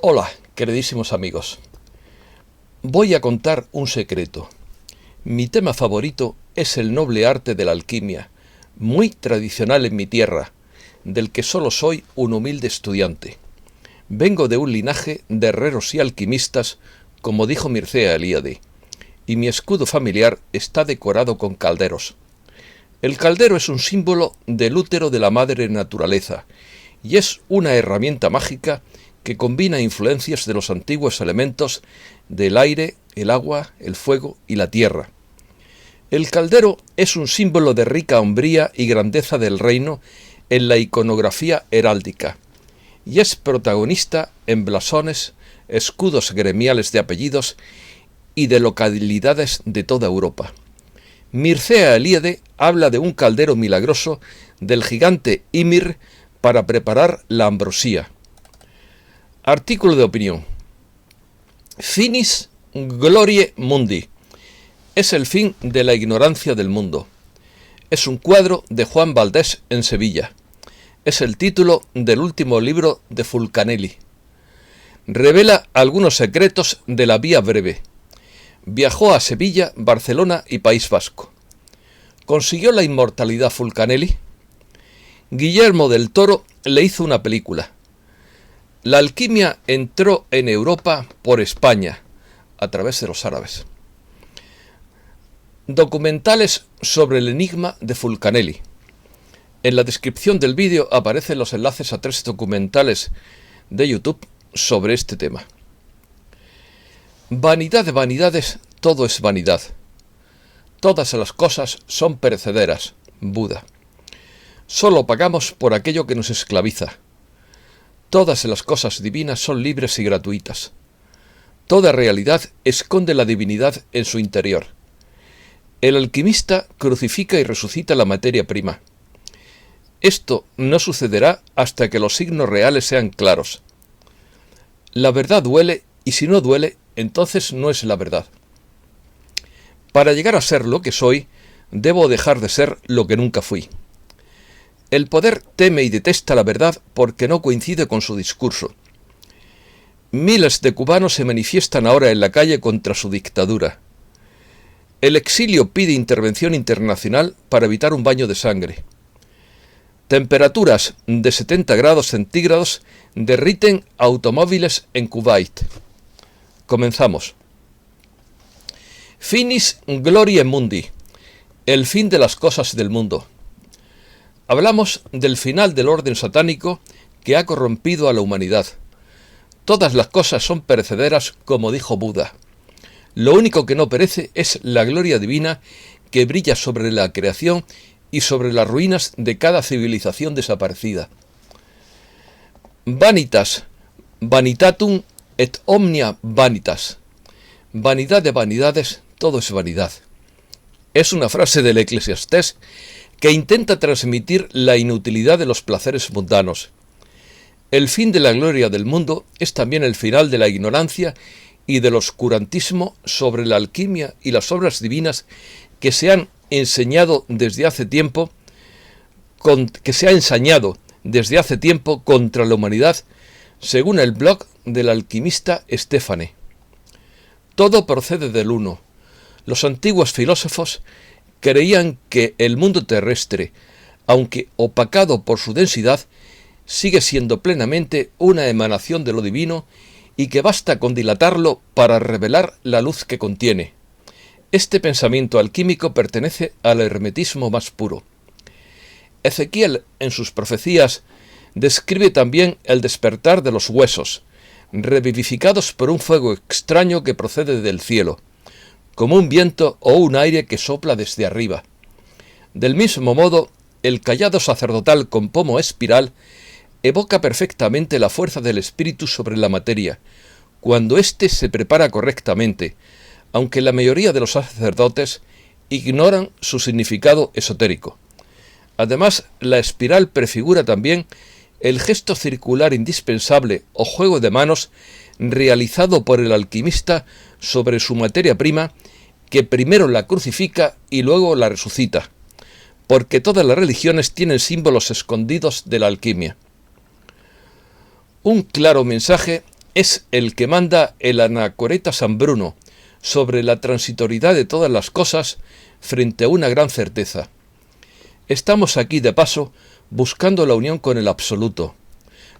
Hola, queridísimos amigos. Voy a contar un secreto. Mi tema favorito es el noble arte de la alquimia, muy tradicional en mi tierra, del que solo soy un humilde estudiante. Vengo de un linaje de herreros y alquimistas, como dijo Mircea Eliade, y mi escudo familiar está decorado con calderos. El caldero es un símbolo del útero de la madre naturaleza, y es una herramienta mágica que combina influencias de los antiguos elementos del aire, el agua, el fuego y la tierra. El caldero es un símbolo de rica hombría y grandeza del reino en la iconografía heráldica, y es protagonista en blasones, escudos gremiales de apellidos y de localidades de toda Europa. Mircea Eliade habla de un caldero milagroso del gigante Ymir para preparar la ambrosía. Artículo de opinión. Finis gloriae mundi. Es el fin de la ignorancia del mundo. Es un cuadro de Juan Valdés en Sevilla. Es el título del último libro de Fulcanelli. Revela algunos secretos de la vía breve. Viajó a Sevilla, Barcelona y País Vasco. ¿Consiguió la inmortalidad Fulcanelli? Guillermo del Toro le hizo una película. La alquimia entró en Europa por España, a través de los árabes. Documentales sobre el enigma de Fulcanelli. En la descripción del vídeo aparecen los enlaces a 3 documentales de YouTube sobre este tema. Vanidad de vanidades, todo es vanidad. Todas las cosas son perecederas. Buda. Solo pagamos por aquello que nos esclaviza. Todas las cosas divinas son libres y gratuitas. Toda realidad esconde la divinidad en su interior. El alquimista crucifica y resucita la materia prima. Esto no sucederá hasta que los signos reales sean claros. La verdad duele, y si no duele, entonces no es la verdad. Para llegar a ser lo que soy, debo dejar de ser lo que nunca fui. El poder teme y detesta la verdad porque no coincide con su discurso. Miles de cubanos se manifiestan ahora en la calle contra su dictadura. El exilio pide intervención internacional para evitar un baño de sangre. Temperaturas de 70 grados centígrados derriten automóviles en Kuwait. Comenzamos. Finis gloriae mundi. El fin de las cosas del mundo. Hablamos del final del orden satánico que ha corrompido a la humanidad. Todas las cosas son perecederas, como dijo Buda. Lo único que no perece es la gloria divina que brilla sobre la creación y sobre las ruinas de cada civilización desaparecida. Vanitas, vanitatum et omnia vanitas. Vanidad de vanidades, todo es vanidad. Es una frase del Eclesiastés que intenta transmitir la inutilidad de los placeres mundanos. El fin de la gloria del mundo es también el final de la ignorancia y del oscurantismo sobre la alquimia y las obras divinas que se han ensañado desde hace tiempo contra la humanidad, según el blog del alquimista Stefane. Todo procede del uno. Los antiguos filósofos creían que el mundo terrestre, aunque opacado por su densidad, sigue siendo plenamente una emanación de lo divino y que basta con dilatarlo para revelar la luz que contiene. Este pensamiento alquímico pertenece al hermetismo más puro. Ezequiel, en sus profecías, describe también el despertar de los huesos, revivificados por un fuego extraño que procede del cielo, como un viento o un aire que sopla desde arriba. Del mismo modo, el cayado sacerdotal con pomo espiral evoca perfectamente la fuerza del espíritu sobre la materia, cuando éste se prepara correctamente, aunque la mayoría de los sacerdotes ignoran su significado esotérico. Además, la espiral prefigura también el gesto circular indispensable o juego de manos realizado por el alquimista sobre su materia prima, que primero la crucifica y luego la resucita, porque todas las religiones tienen símbolos escondidos de la alquimia. Un claro mensaje es el que manda el anacoreta San Bruno sobre la transitoriedad de todas las cosas frente a una gran certeza. Estamos aquí de paso buscando la unión con el absoluto.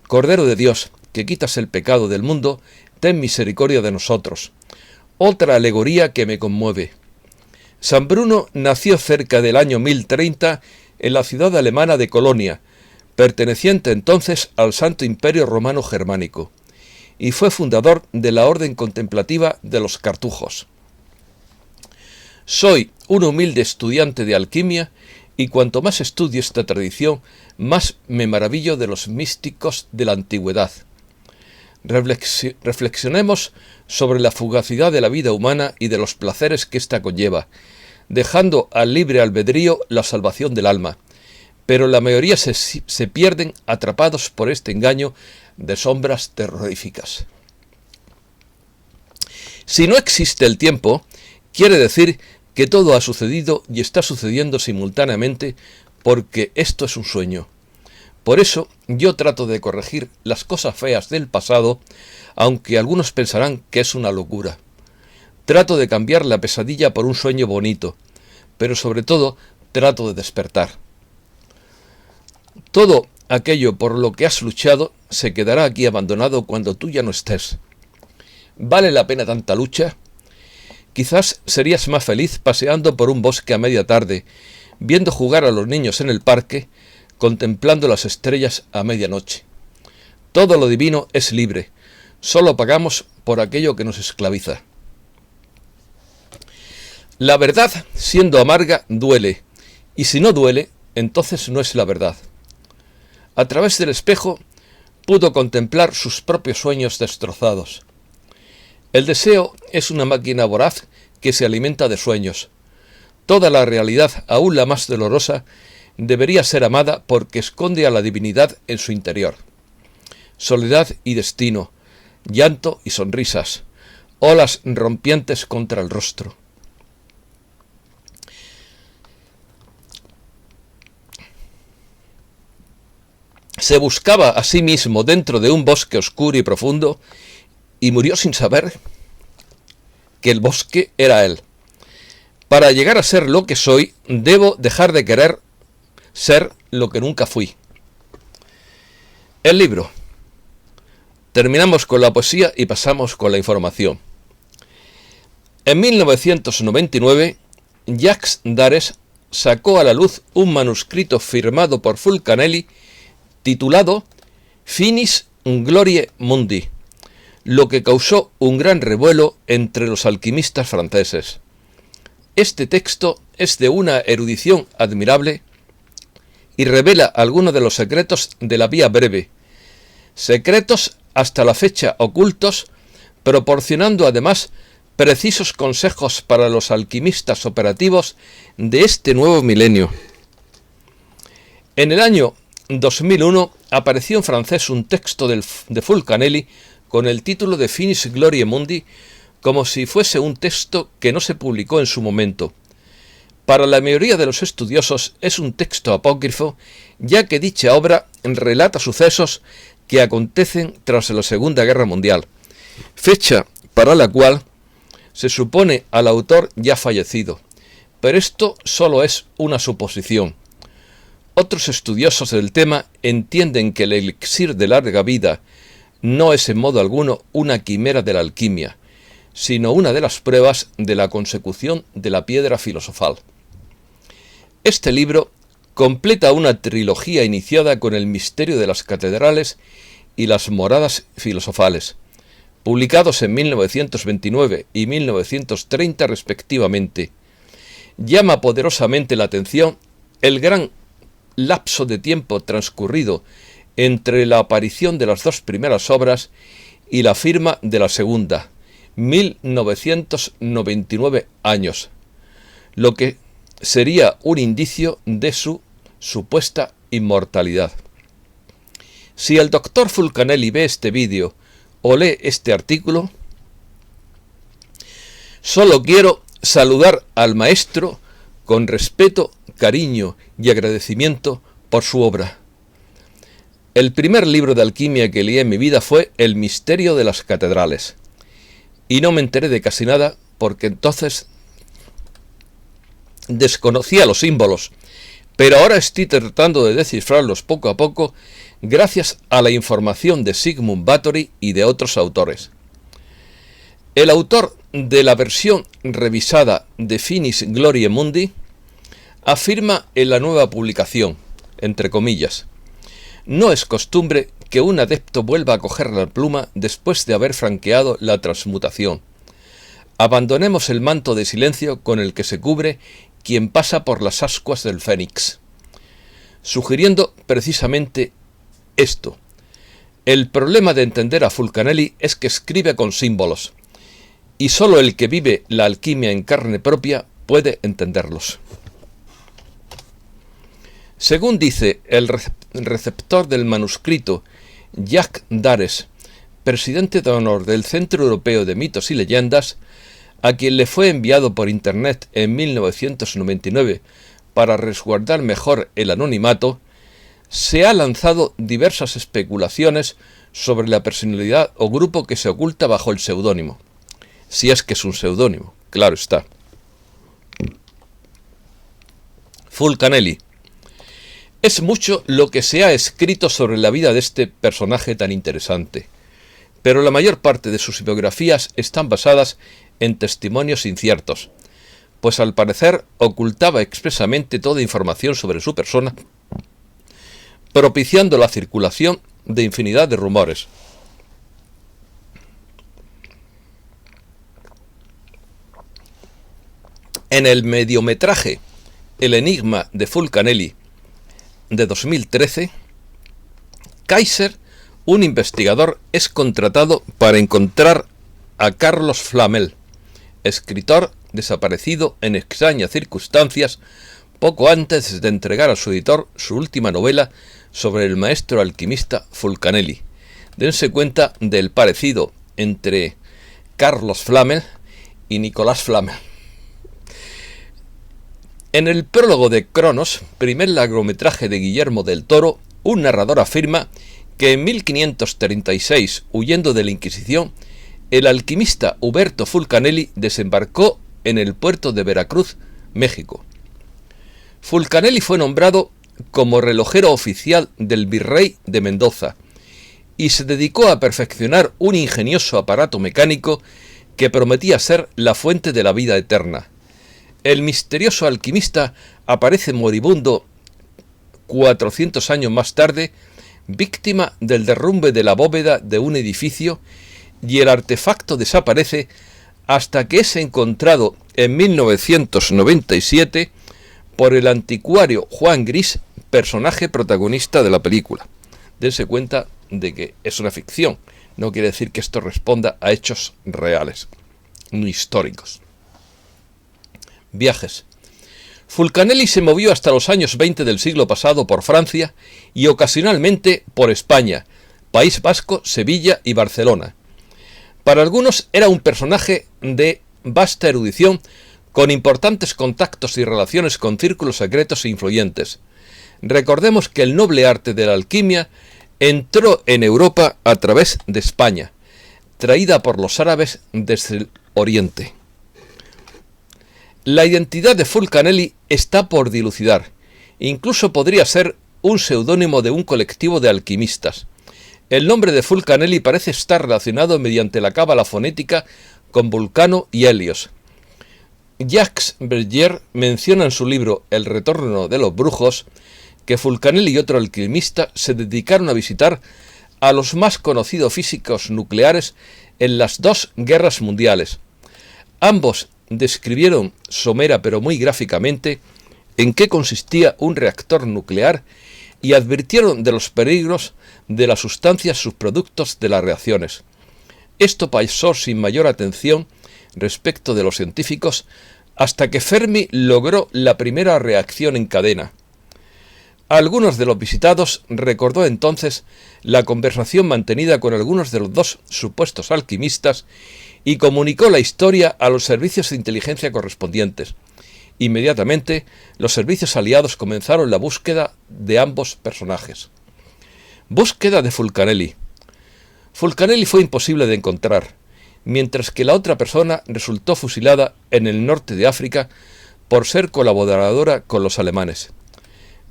Cordero de Dios, que quitas el pecado del mundo, ten misericordia de nosotros. Otra alegoría que me conmueve. San Bruno nació cerca del año 1030 en la ciudad alemana de Colonia, perteneciente entonces al Santo Imperio Romano Germánico, y fue fundador de la orden contemplativa de los cartujos. Soy un humilde estudiante de alquimia y cuanto más estudio esta tradición, más me maravillo de los místicos de la antigüedad. Reflexionemos sobre la fugacidad de la vida humana y de los placeres que ésta conlleva, dejando al libre albedrío la salvación del alma, pero la mayoría se pierden atrapados por este engaño de sombras terroríficas. Si no existe el tiempo, quiere decir que todo ha sucedido y está sucediendo simultáneamente porque esto es un sueño. Por eso yo trato de corregir las cosas feas del pasado, aunque algunos pensarán que es una locura. Trato de cambiar la pesadilla por un sueño bonito, pero sobre todo trato de despertar. Todo aquello por lo que has luchado se quedará aquí abandonado cuando tú ya no estés. ¿Vale la pena tanta lucha? Quizás serías más feliz paseando por un bosque a media tarde, viendo jugar a los niños en el parque, contemplando las estrellas a medianoche. Todo lo divino es libre, solo pagamos por aquello que nos esclaviza. La verdad, siendo amarga, duele, y si no duele, entonces no es la verdad. A través del espejo pudo contemplar sus propios sueños destrozados. El deseo es una máquina voraz que se alimenta de sueños. Toda la realidad, aún la más dolorosa, debería ser amada porque esconde a la divinidad en su interior. Soledad y destino, llanto y sonrisas, olas rompientes contra el rostro. Se buscaba a sí mismo dentro de un bosque oscuro y profundo y murió sin saber que el bosque era él. Para llegar a ser lo que soy, debo dejar de querer ser lo que nunca fui. El libro. Terminamos con la poesía y pasamos con la información. En 1999, Jacques Darès sacó a la luz un manuscrito firmado por Fulcanelli titulado Finis Glorie Mundi, lo que causó un gran revuelo entre los alquimistas franceses. Este texto es de una erudición admirable y revela algunos de los secretos de la vía breve, secretos hasta la fecha ocultos, proporcionando además precisos consejos para los alquimistas operativos de este nuevo milenio. En el año 2001 apareció en francés un texto de Fulcanelli con el título de Finis Glorie Mundi, como si fuese un texto que no se publicó en su momento. Para la mayoría de los estudiosos es un texto apócrifo, ya que dicha obra relata sucesos que acontecen tras la Segunda Guerra Mundial, fecha para la cual se supone al autor ya fallecido, pero esto solo es una suposición. Otros estudiosos del tema entienden que el elixir de larga vida no es en modo alguno una quimera de la alquimia, sino una de las pruebas de la consecución de la piedra filosofal. Este libro completa una trilogía iniciada con el misterio de las catedrales y las moradas filosofales, publicados en 1929 y 1930 respectivamente. Llama poderosamente la atención el gran lapso de tiempo transcurrido entre la aparición de las dos primeras obras y la firma de la segunda, 1999 años, lo que sería un indicio de su supuesta inmortalidad. Si el doctor Fulcanelli ve este vídeo o lee este artículo, solo quiero saludar al maestro con respeto, cariño y agradecimiento por su obra. El primer libro de alquimia que leí en mi vida fue El misterio de las catedrales. Y no me enteré de casi nada porque entonces desconocía los símbolos, pero ahora estoy tratando de descifrarlos poco a poco gracias a la información de Sigmund Bathory y de otros autores. El autor de la versión revisada de Finis Gloriae Mundi afirma en la nueva publicación, entre comillas: no es costumbre que un adepto vuelva a coger la pluma después de haber franqueado la transmutación. Abandonemos el manto de silencio con el que se cubre quien pasa por las ascuas del Fénix, sugiriendo precisamente esto. El problema de entender a Fulcanelli es que escribe con símbolos, y solo el que vive la alquimia en carne propia puede entenderlos. Según dice el receptor del manuscrito, Jacques Dares, presidente de honor del Centro Europeo de Mitos y Leyendas, a quien le fue enviado por Internet en 1999 para resguardar mejor el anonimato, se ha lanzado diversas especulaciones sobre la personalidad o grupo que se oculta bajo el seudónimo. Si es que es un seudónimo, claro está. Fulcanelli. Es mucho lo que se ha escrito sobre la vida de este personaje tan interesante, pero la mayor parte de sus biografías están basadas en testimonios inciertos, pues al parecer ocultaba expresamente toda información sobre su persona, propiciando la circulación de infinidad de rumores. En el mediometraje El enigma de Fulcanelli de 2013, Kaiser, un investigador, es contratado para encontrar a Carlos Flamel, escritor desaparecido en extrañas circunstancias poco antes de entregar a su editor su última novela sobre el maestro alquimista Fulcanelli. Dense cuenta del parecido entre Carlos Flamel y Nicolás Flamel. En el prólogo de Cronos, primer largometraje de Guillermo del Toro, un narrador afirma que en 1536, huyendo de la Inquisición, el alquimista Huberto Fulcanelli desembarcó en el puerto de Veracruz, México. Fulcanelli fue nombrado como relojero oficial del virrey de Mendoza y se dedicó a perfeccionar un ingenioso aparato mecánico que prometía ser la fuente de la vida eterna. El misterioso alquimista aparece moribundo 400 años más tarde, víctima del derrumbe de la bóveda de un edificio, y el artefacto desaparece hasta que es encontrado en 1997 por el anticuario Juan Gris, personaje protagonista de la película. Dense cuenta de que es una ficción, no quiere decir que esto responda a hechos reales, no históricos. Viajes. Fulcanelli se movió hasta los años 20 del siglo pasado por Francia y ocasionalmente por España, País Vasco, Sevilla y Barcelona. Para algunos era un personaje de vasta erudición, con importantes contactos y relaciones con círculos secretos e influyentes. Recordemos que el noble arte de la alquimia entró en Europa a través de España, traída por los árabes desde el Oriente. La identidad de Fulcanelli está por dilucidar. Incluso podría ser un seudónimo de un colectivo de alquimistas. El nombre de Fulcanelli parece estar relacionado mediante la cábala fonética con Vulcano y Helios. Jacques Bergier menciona en su libro El retorno de los brujos que Fulcanelli y otro alquimista se dedicaron a visitar a los más conocidos físicos nucleares en las dos guerras mundiales. Ambos describieron somera pero muy gráficamente en qué consistía un reactor nuclear y advirtieron de los peligros de las sustancias subproductos de las reacciones. Esto pasó sin mayor atención respecto de los científicos hasta que Fermi logró la primera reacción en cadena. A algunos de los visitados recordó entonces la conversación mantenida con algunos de los dos supuestos alquimistas y comunicó la historia a los servicios de inteligencia correspondientes. Inmediatamente, los servicios aliados comenzaron la búsqueda de ambos personajes. Búsqueda de Fulcanelli. Fulcanelli fue imposible de encontrar, mientras que la otra persona resultó fusilada en el norte de África por ser colaboradora con los alemanes.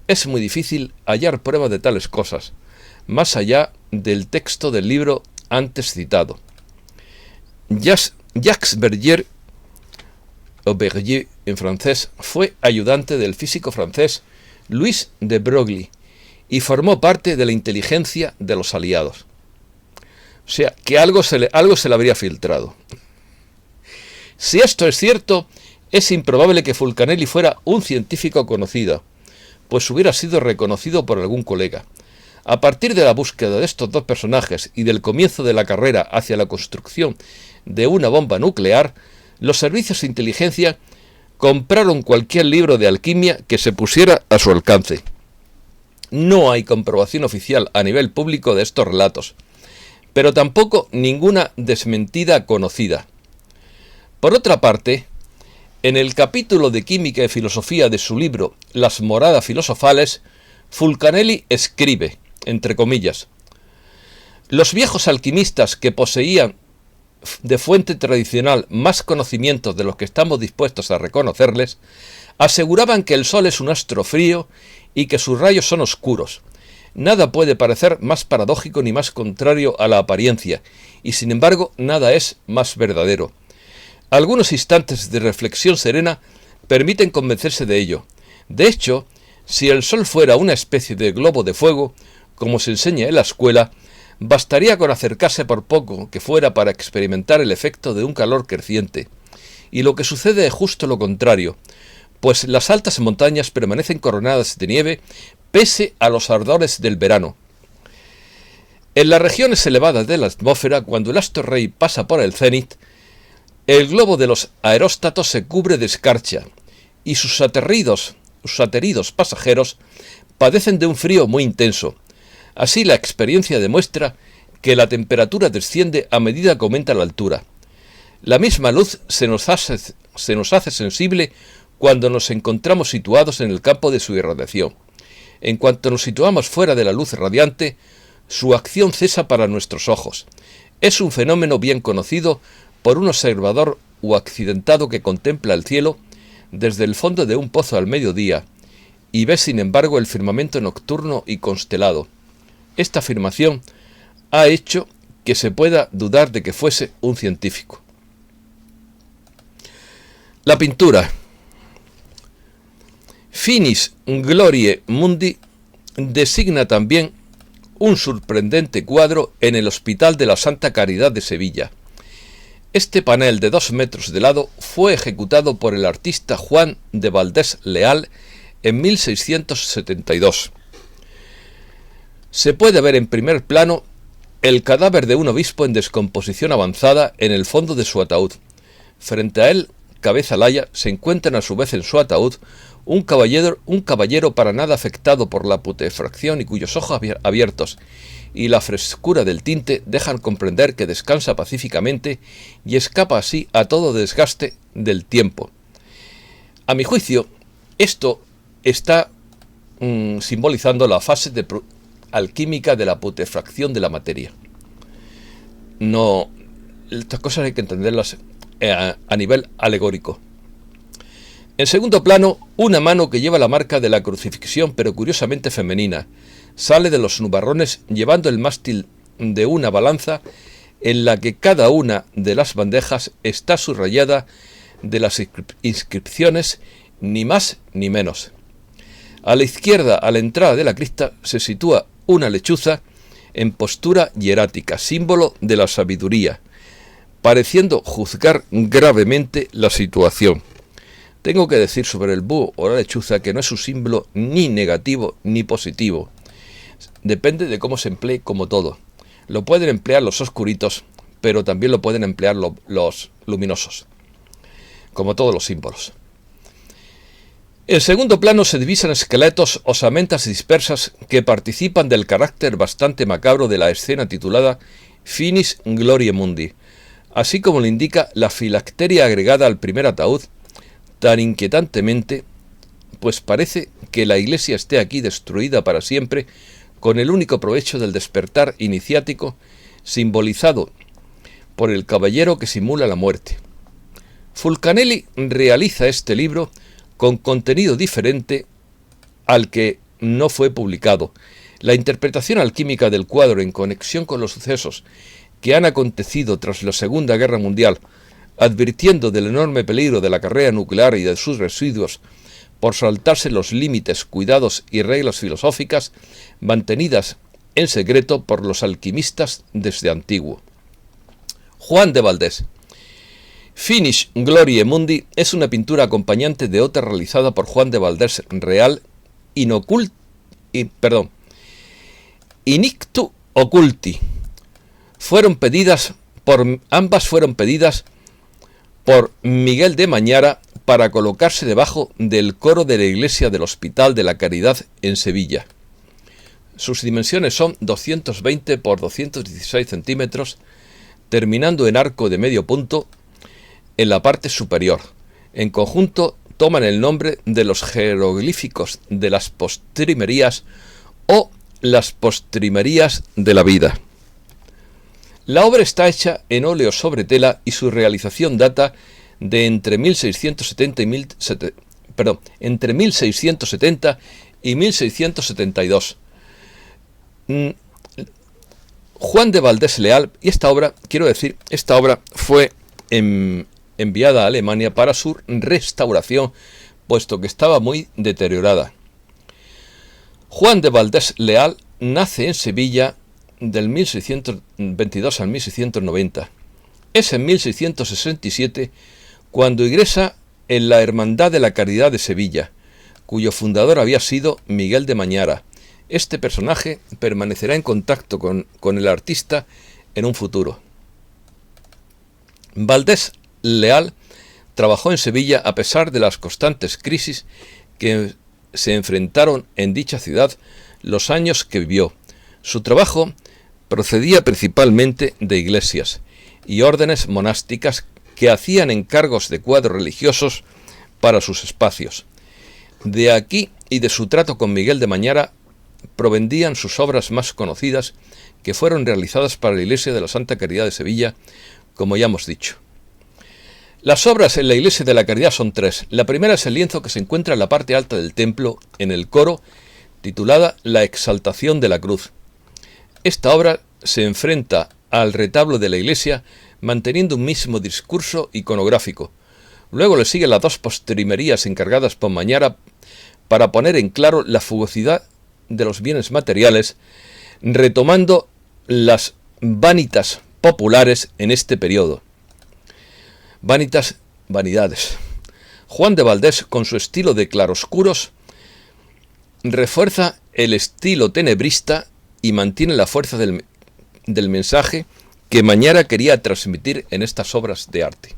Es muy difícil hallar pruebas de tales cosas, más allá del texto del libro antes citado. Jacques Bergier, o Bergier en francés, fue ayudante del físico francés Louis de Broglie y formó parte de la inteligencia de los aliados. O sea, que algo se le habría filtrado. Si esto es cierto, es improbable que Fulcanelli fuera un científico conocido, pues hubiera sido reconocido por algún colega. A partir de la búsqueda de estos dos personajes y del comienzo de la carrera hacia la construcción de una bomba nuclear, los servicios de inteligencia compraron cualquier libro de alquimia que se pusiera a su alcance. No hay comprobación oficial a nivel público de estos relatos, pero tampoco ninguna desmentida conocida. Por otra parte, en el capítulo de Química y Filosofía de su libro Las moradas filosofales, Fulcanelli escribe, entre comillas, los viejos alquimistas que poseían de fuente tradicional más conocimientos de los que estamos dispuestos a reconocerles, aseguraban que el Sol es un astro frío y que sus rayos son oscuros. Nada puede parecer más paradójico ni más contrario a la apariencia, y sin embargo nada es más verdadero. Algunos instantes de reflexión serena permiten convencerse de ello. De hecho, si el Sol fuera una especie de globo de fuego, como se enseña en la escuela, bastaría con acercarse por poco que fuera para experimentar el efecto de un calor creciente. Y lo que sucede es justo lo contrario, pues las altas montañas permanecen coronadas de nieve pese a los ardores del verano. En las regiones elevadas de la atmósfera, cuando el astro rey pasa por el cenit, el globo de los aeróstatos se cubre de escarcha, y sus ateridos pasajeros padecen de un frío muy intenso. Así la experiencia demuestra que la temperatura desciende a medida que aumenta la altura. La misma luz se nos hace sensible cuando nos encontramos situados en el campo de su irradiación. En cuanto nos situamos fuera de la luz radiante, su acción cesa para nuestros ojos. Es un fenómeno bien conocido por un observador o accidentado que contempla el cielo desde el fondo de un pozo al mediodía y ve sin embargo el firmamento nocturno y constelado. Esta afirmación ha hecho que se pueda dudar de que fuese un científico. La pintura. Finis Gloriae Mundi designa también un sorprendente cuadro en el Hospital de la Santa Caridad de Sevilla. Este panel de 2 metros de lado fue ejecutado por el artista Juan de Valdés Leal en 1672. Se puede ver en primer plano el cadáver de un obispo en descomposición avanzada en el fondo de su ataúd. Frente a él, cabeza laya, se encuentran a su vez en su ataúd un caballero para nada afectado por la putrefacción y cuyos ojos abiertos y la frescura del tinte dejan comprender que descansa pacíficamente y escapa así a todo desgaste del tiempo. A mi juicio, esto está simbolizando la fase alquímica de la putrefacción de la materia. No, estas cosas hay que entenderlas a nivel alegórico. En segundo plano, una mano que lleva la marca de la crucifixión, pero curiosamente femenina, sale de los nubarrones llevando el mástil de una balanza en la que cada una de las bandejas está subrayada de las inscripciones ni más ni menos. A la izquierda, a la entrada de la cripta, se sitúa una lechuza en postura hierática, símbolo de la sabiduría, pareciendo juzgar gravemente la situación. Tengo que decir sobre el búho o la lechuza que no es un símbolo ni negativo ni positivo. Depende de cómo se emplee, como todo. Lo pueden emplear los oscuritos, pero también lo pueden emplear los luminosos, como todos los símbolos. En segundo plano se divisan esqueletos, osamentas dispersas que participan del carácter bastante macabro de la escena titulada Finis Gloriae Mundi, así como le indica la filacteria agregada al primer ataúd, tan inquietantemente, pues parece que la iglesia esté aquí destruida para siempre, con el único provecho del despertar iniciático simbolizado por el caballero que simula la muerte. Fulcanelli realiza este libro con contenido diferente al que no fue publicado. La interpretación alquímica del cuadro en conexión con los sucesos que han acontecido tras la Segunda Guerra Mundial, advirtiendo del enorme peligro de la carrera nuclear y de sus residuos por saltarse los límites, cuidados y reglas filosóficas mantenidas en secreto por los alquimistas desde antiguo. Juan de Valdés. Finis Gloriae Mundi es una pintura acompañante de otra realizada por Juan de Valdés Real Inictu Occulti. Ambas fueron pedidas por Miguel de Mañara para colocarse debajo del coro de la iglesia del Hospital de la Caridad en Sevilla. Sus dimensiones son 220 por 216 centímetros, terminando en arco de medio punto en la parte superior. En conjunto toman el nombre de los jeroglíficos de las postrimerías o las postrimerías de la vida. La obra está hecha en óleo sobre tela y su realización data de entre 1670 y 1672. Juan de Valdés Leal, y esta obra fue enviada a Alemania para su restauración, puesto que estaba muy deteriorada. Juan de Valdés Leal nace en Sevilla del 1622 al 1690. Es en 1667 cuando ingresa en la Hermandad de la Caridad de Sevilla, cuyo fundador había sido Miguel de Mañara. Este personaje permanecerá en contacto con el artista en un futuro. Valdés Leal trabajó en Sevilla a pesar de las constantes crisis que se enfrentaron en dicha ciudad los años que vivió. Su trabajo procedía principalmente de iglesias y órdenes monásticas que hacían encargos de cuadros religiosos para sus espacios. De aquí y de su trato con Miguel de Mañara provendían sus obras más conocidas, que fueron realizadas para la iglesia de la Santa Caridad de Sevilla, como ya hemos dicho. Las obras en la iglesia de la Caridad son tres. La primera es el lienzo que se encuentra en la parte alta del templo, en el coro, titulada La Exaltación de la Cruz. Esta obra se enfrenta al retablo de la iglesia, manteniendo un mismo discurso iconográfico. Luego le siguen las dos postrimerías encargadas por Mañara para poner en claro la fugacidad de los bienes materiales, retomando las vanitas populares en este periodo. Vanidades. Juan de Valdés, con su estilo de claroscuros, refuerza el estilo tenebrista y mantiene la fuerza del mensaje que Mañara quería transmitir en estas obras de arte.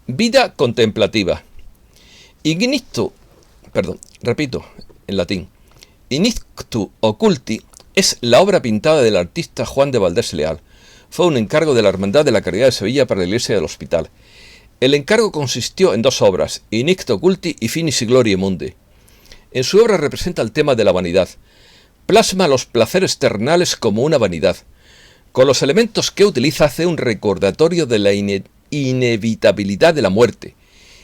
Vida contemplativa. Inictu Occulti es la obra pintada del artista Juan de Valdés Leal. Fue un encargo de la Hermandad de la Caridad de Sevilla para la iglesia del Hospital. El encargo consistió en dos obras, Inictu Occulti y Finis Gloriae Mundi. En su obra representa el tema de la vanidad. Plasma los placeres terrenales como una vanidad. Con los elementos que utiliza hace un recordatorio de la inevitabilidad de la muerte,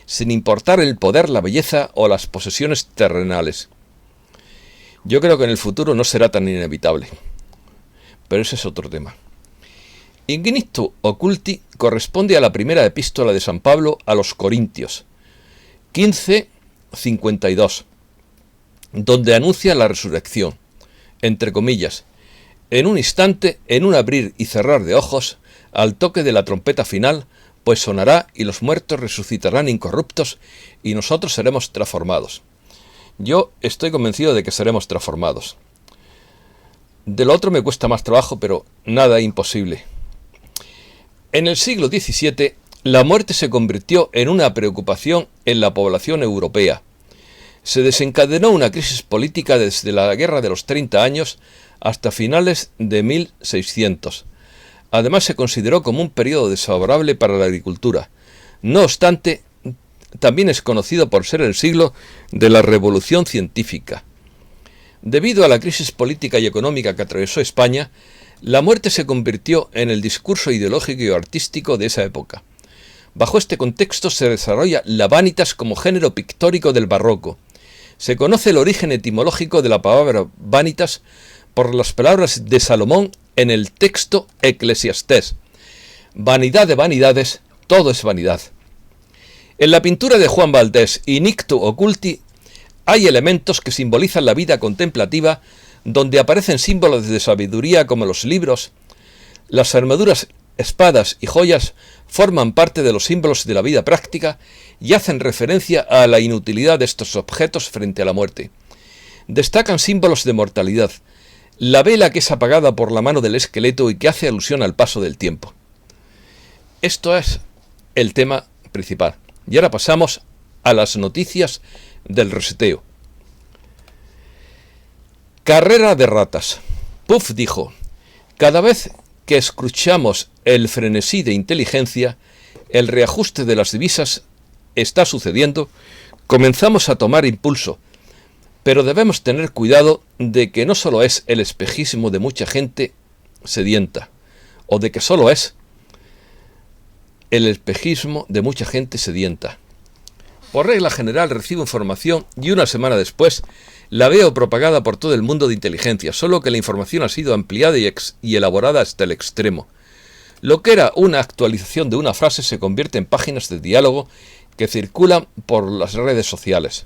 sin importar el poder, la belleza o las posesiones terrenales. Yo creo que en el futuro no será tan inevitable, pero ese es otro tema. Inictu Occulti corresponde a la primera epístola de San Pablo a los Corintios, 15:52, donde anuncia la resurrección, entre comillas, en un instante, en un abrir y cerrar de ojos, al toque de la trompeta final, pues sonará y los muertos resucitarán incorruptos y nosotros seremos transformados. Yo estoy convencido de que seremos transformados. De lo otro me cuesta más trabajo, pero nada imposible. En el siglo XVII, la muerte se convirtió en una preocupación en la población europea. Se desencadenó una crisis política desde la Guerra de los 30 años hasta finales de 1600. Además, se consideró como un periodo desfavorable para la agricultura. No obstante, también es conocido por ser el siglo de la revolución científica. Debido a la crisis política y económica que atravesó España, la muerte se convirtió en el discurso ideológico y artístico de esa época. Bajo este contexto se desarrolla la vanitas como género pictórico del barroco. Se conoce el origen etimológico de la palabra vanitas por las palabras de Salomón en el texto Eclesiastés. Vanidad de vanidades, todo es vanidad. En la pintura de Juan Valdés y Nictu Occulti hay elementos que simbolizan la vida contemplativa, donde aparecen símbolos de sabiduría como los libros. Las armaduras, espadas y joyas forman parte de los símbolos de la vida práctica y hacen referencia a la inutilidad de estos objetos frente a la muerte. Destacan símbolos de mortalidad, la vela que es apagada por la mano del esqueleto y que hace alusión al paso del tiempo. Esto es el tema principal. Y ahora pasamos a las noticias del reseteo. Carrera de ratas. Puff dijo: cada vez que escuchamos el frenesí de inteligencia, el reajuste de las divisas está sucediendo, comenzamos a tomar impulso, pero debemos tener cuidado de que no solo es el espejismo de mucha gente sedienta, o de que solo es el espejismo de mucha gente sedienta. Por regla general recibo información y una semana después la veo propagada por todo el mundo de inteligencia, solo que la información ha sido ampliada y elaborada hasta el extremo. Lo que era una actualización de una frase se convierte en páginas de diálogo que circulan por las redes sociales.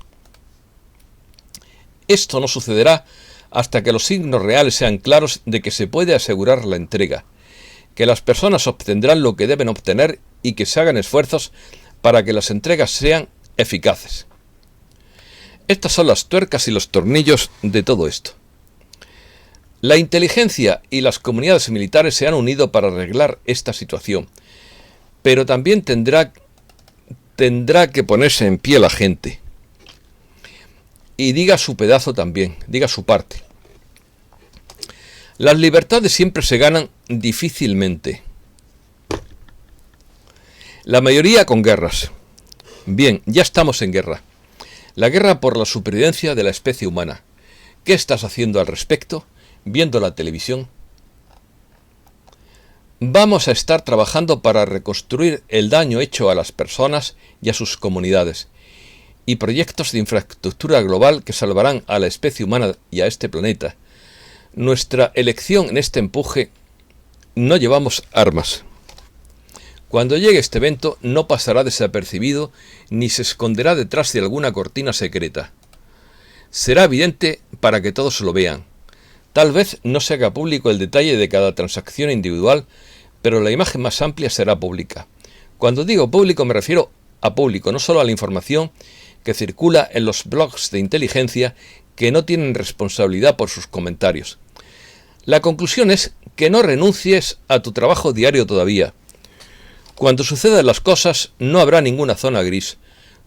Esto no sucederá hasta que los signos reales sean claros de que se puede asegurar la entrega, que las personas obtendrán lo que deben obtener y que se hagan esfuerzos para que las entregas sean eficaces. Estas son las tuercas y los tornillos de todo esto. La inteligencia y las comunidades militares se han unido para arreglar esta situación, pero también tendrá que ponerse en pie la gente y diga su pedazo también, diga su parte. Las libertades siempre se ganan difícilmente. La mayoría con guerras. Bien, ya estamos en guerra. La guerra por la supervivencia de la especie humana. ¿Qué estás haciendo al respecto? ¿Viendo la televisión? Vamos a estar trabajando para reconstruir el daño hecho a las personas y a sus comunidades, y proyectos de infraestructura global que salvarán a la especie humana y a este planeta. Nuestra elección en este empuje: no llevamos armas. Cuando llegue este evento no pasará desapercibido ni se esconderá detrás de alguna cortina secreta. Será evidente para que todos lo vean. Tal vez no se haga público el detalle de cada transacción individual, pero la imagen más amplia será pública. Cuando digo público me refiero a público, no solo a la información que circula en los blogs de inteligencia que no tienen responsabilidad por sus comentarios. La conclusión es que no renuncies a tu trabajo diario todavía. Cuando sucedan las cosas no habrá ninguna zona gris.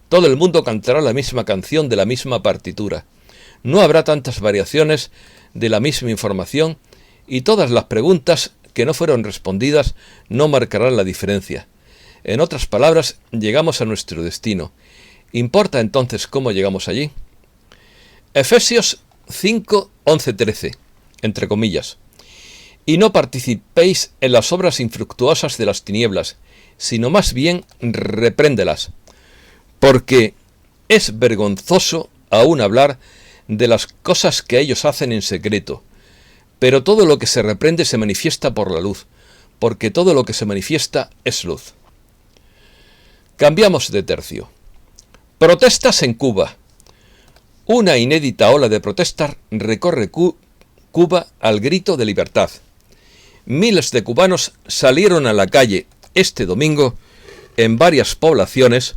Todo el mundo cantará la misma canción de la misma partitura. No habrá tantas variaciones de la misma información y todas las preguntas que no fueron respondidas no marcarán la diferencia. En otras palabras, llegamos a nuestro destino. ¿Importa entonces cómo llegamos allí? Efesios 5, 11, 13, entre comillas. Y no participéis en las obras infructuosas de las tinieblas, sino más bien repréndelas, porque es vergonzoso aún hablar de las cosas que ellos hacen en secreto, pero todo lo que se reprende se manifiesta por la luz, porque todo lo que se manifiesta es luz. Cambiamos de tercio. Protestas en Cuba. Una inédita ola de protestas recorre Cuba al grito de libertad. Miles de cubanos salieron a la calle este domingo en varias poblaciones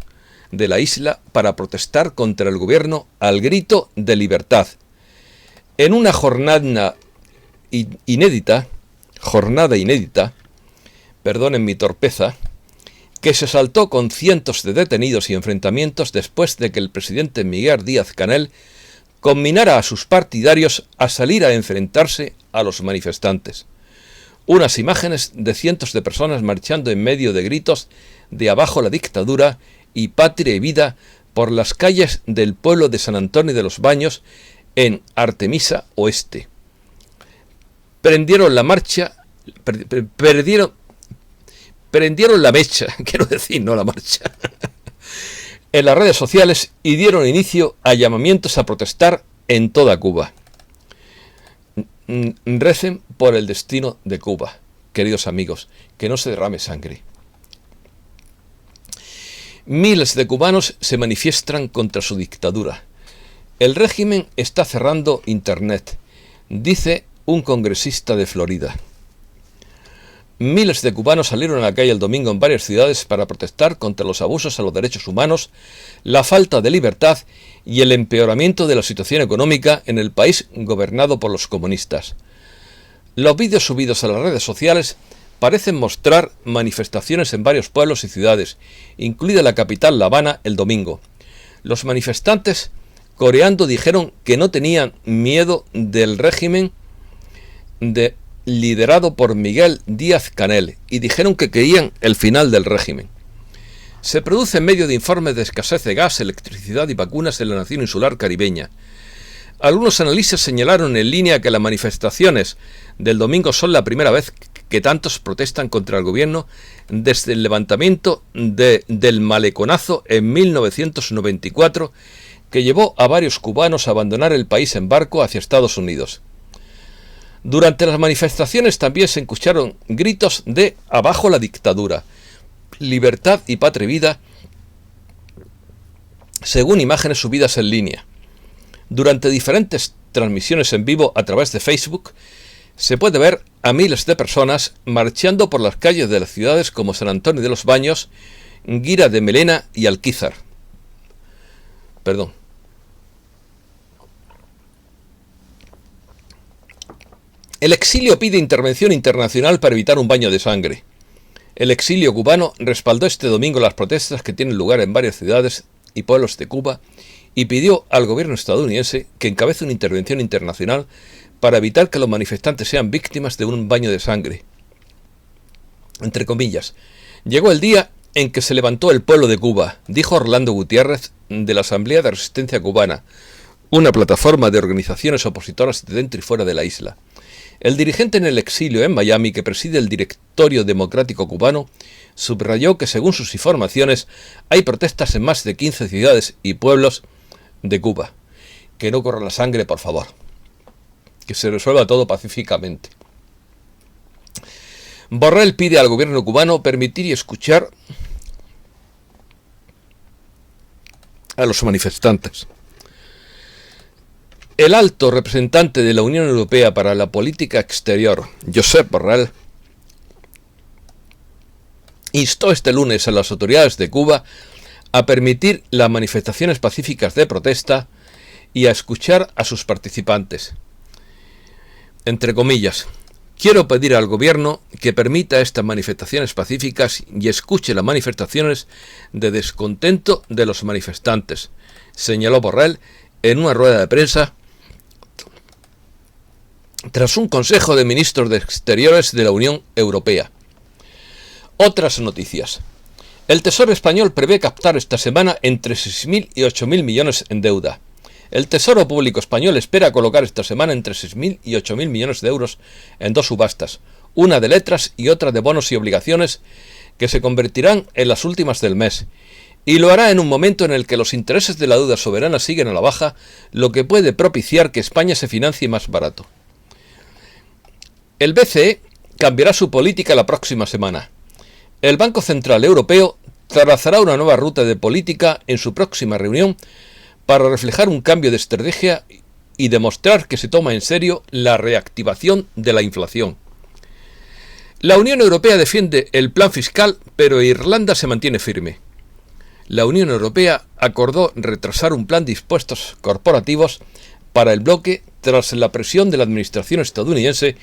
de la isla para protestar contra el gobierno al grito de libertad. En una jornada inédita, perdonen mi torpeza, que se saltó con cientos de detenidos y enfrentamientos después de que el presidente Miguel Díaz-Canel conminara a sus partidarios a salir a enfrentarse a los manifestantes. Unas imágenes de cientos de personas marchando en medio de gritos de abajo la dictadura y patria y vida por las calles del pueblo de San Antonio de los Baños en Artemisa Oeste. Prendieron la marcha, prendieron la mecha, quiero decir, no la marcha, en las redes sociales y dieron inicio a llamamientos a protestar en toda Cuba. Recen por el destino de Cuba, queridos amigos, que no se derrame sangre. Miles de cubanos se manifiestan contra su dictadura. El régimen está cerrando Internet, dice un congresista de Florida. Miles de cubanos salieron a la calle el domingo en varias ciudades para protestar contra los abusos a los derechos humanos, la falta de libertad y el empeoramiento de la situación económica en el país gobernado por los comunistas. Los vídeos subidos a las redes sociales parecen mostrar manifestaciones en varios pueblos y ciudades, incluida la capital, La Habana, el domingo. Los manifestantes coreando dijeron que no tenían miedo del régimen liderado por Miguel Díaz-Canel y dijeron que querían el final del régimen. Se produce en medio de informes de escasez de gas, electricidad y vacunas en la nación insular caribeña. Algunos analistas señalaron en línea que las manifestaciones del domingo son la primera vez que tantos protestan contra el gobierno desde el levantamiento del maleconazo en 1994, que llevó a varios cubanos a abandonar el país en barco hacia Estados Unidos. Durante las manifestaciones también se escucharon gritos de «abajo la dictadura», «libertad y patria y vida», según imágenes subidas en línea. Durante diferentes transmisiones en vivo a través de Facebook, se puede ver a miles de personas marchando por las calles de las ciudades como San Antonio de los Baños, Guira de Melena y Alquizar. El exilio pide intervención internacional para evitar un baño de sangre. El exilio cubano respaldó este domingo las protestas que tienen lugar en varias ciudades y pueblos de Cuba y pidió al gobierno estadounidense que encabece una intervención internacional para evitar que los manifestantes sean víctimas de un baño de sangre. Entre comillas, llegó el día en que se levantó el pueblo de Cuba, dijo Orlando Gutiérrez de la Asamblea de Resistencia Cubana, una plataforma de organizaciones opositoras de dentro y fuera de la isla. El dirigente en el exilio en Miami, que preside el Directorio Democrático Cubano, subrayó que según sus informaciones hay protestas en más de 15 ciudades y pueblos de Cuba. Que no corra la sangre, por favor. Que se resuelva todo pacíficamente. Borrell pide al gobierno cubano permitir y escuchar a los manifestantes. El alto representante de la Unión Europea para la Política Exterior, Josep Borrell, instó este lunes a las autoridades de Cuba a permitir las manifestaciones pacíficas de protesta y a escuchar a sus participantes. Entre comillas, quiero pedir al gobierno que permita estas manifestaciones pacíficas y escuche las manifestaciones de descontento de los manifestantes, señaló Borrell en una rueda de prensa tras un Consejo de Ministros de Exteriores de la Unión Europea. Otras noticias. El Tesoro español prevé captar esta semana entre 6.000 y 8.000 millones en deuda. El Tesoro Público Español espera colocar esta semana entre 6.000 y 8.000 millones de euros en dos subastas, una de letras y otra de bonos y obligaciones, que se convertirán en las últimas del mes, y lo hará en un momento en el que los intereses de la deuda soberana siguen a la baja, lo que puede propiciar que España se financie más barato. El BCE cambiará su política la próxima semana. El Banco Central Europeo trazará una nueva ruta de política en su próxima reunión para reflejar un cambio de estrategia y demostrar que se toma en serio la reactivación de la inflación. La Unión Europea defiende el plan fiscal, pero Irlanda se mantiene firme. La Unión Europea acordó retrasar un plan de impuestos corporativos para el bloque tras la presión de la administración estadounidense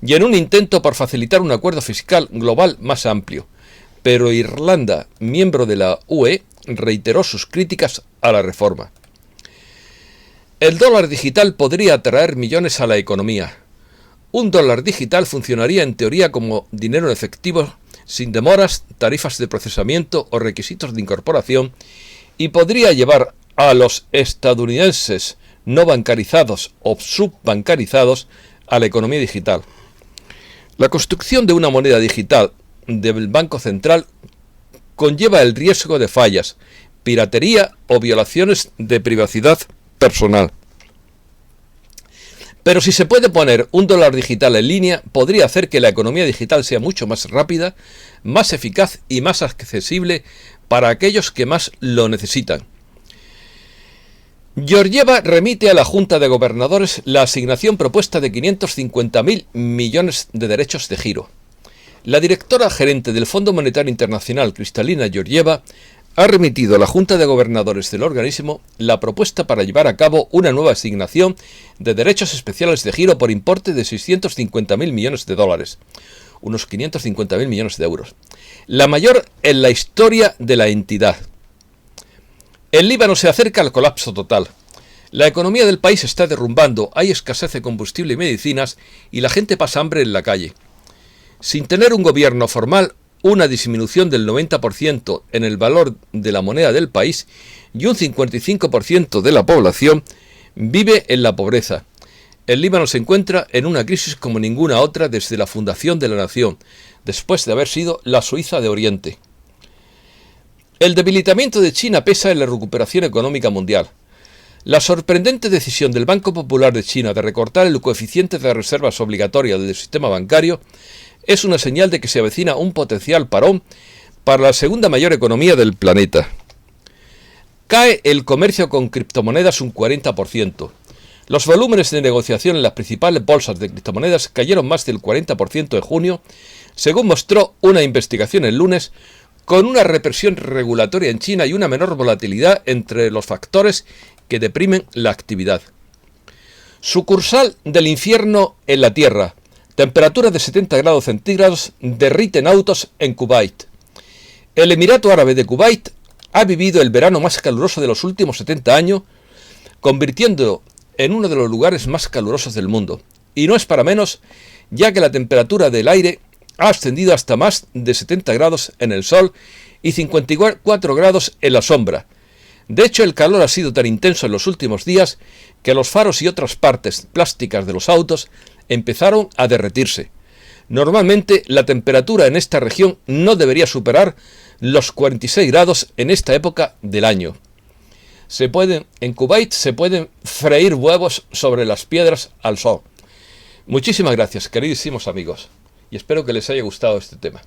y en un intento por facilitar un acuerdo fiscal global más amplio, pero Irlanda, miembro de la UE, reiteró sus críticas a la reforma. El dólar digital podría atraer millones a la economía. Un dólar digital funcionaría en teoría como dinero en efectivo, sin demoras, tarifas de procesamiento o requisitos de incorporación, y podría llevar a los estadounidenses no bancarizados o subbancarizados a la economía digital. La construcción de una moneda digital del Banco Central conlleva el riesgo de fallas, piratería o violaciones de privacidad personal. Pero si se puede poner un dólar digital en línea, podría hacer que la economía digital sea mucho más rápida, más eficaz y más accesible para aquellos que más lo necesitan. Georgieva remite a la Junta de Gobernadores la asignación propuesta de 550.000 millones de derechos de giro. La directora gerente del Fondo Monetario Internacional, Kristalina Georgieva, ha remitido a la Junta de Gobernadores del organismo la propuesta para llevar a cabo una nueva asignación de derechos especiales de giro por importe de 650.000 millones de dólares, unos 550.000 millones de euros, la mayor en la historia de la entidad. El Líbano se acerca al colapso total. La economía del país está derrumbando, hay escasez de combustible y medicinas y la gente pasa hambre en la calle. Sin tener un gobierno formal, una disminución del 90% en el valor de la moneda del país y un 55% de la población vive en la pobreza. El Líbano se encuentra en una crisis como ninguna otra desde la fundación de la nación, después de haber sido la Suiza de Oriente. El debilitamiento de China pesa en la recuperación económica mundial. La sorprendente decisión del Banco Popular de China de recortar el coeficiente de reservas obligatoria del sistema bancario es una señal de que se avecina un potencial parón para la segunda mayor economía del planeta. Cae el comercio con criptomonedas un 40%. Los volúmenes de negociación en las principales bolsas de criptomonedas cayeron más del 40% en junio, según mostró una investigación el lunes, con una represión regulatoria en China y una menor volatilidad entre los factores que deprimen la actividad. Sucursal del infierno en la Tierra. Temperaturas de 70 grados centígrados derriten autos en Kuwait. El Emirato Árabe de Kuwait ha vivido el verano más caluroso de los últimos 70 años, convirtiéndolo en uno de los lugares más calurosos del mundo. Y no es para menos, ya que la temperatura del aire ha ascendido hasta más de 70 grados en el sol y 54 grados en la sombra. De hecho, el calor ha sido tan intenso en los últimos días que los faros y otras partes plásticas de los autos empezaron a derretirse. Normalmente, la temperatura en esta región no debería superar los 46 grados en esta época del año. En Kuwait se pueden freír huevos sobre las piedras al sol. Muchísimas gracias, queridísimos amigos, y espero que les haya gustado este tema.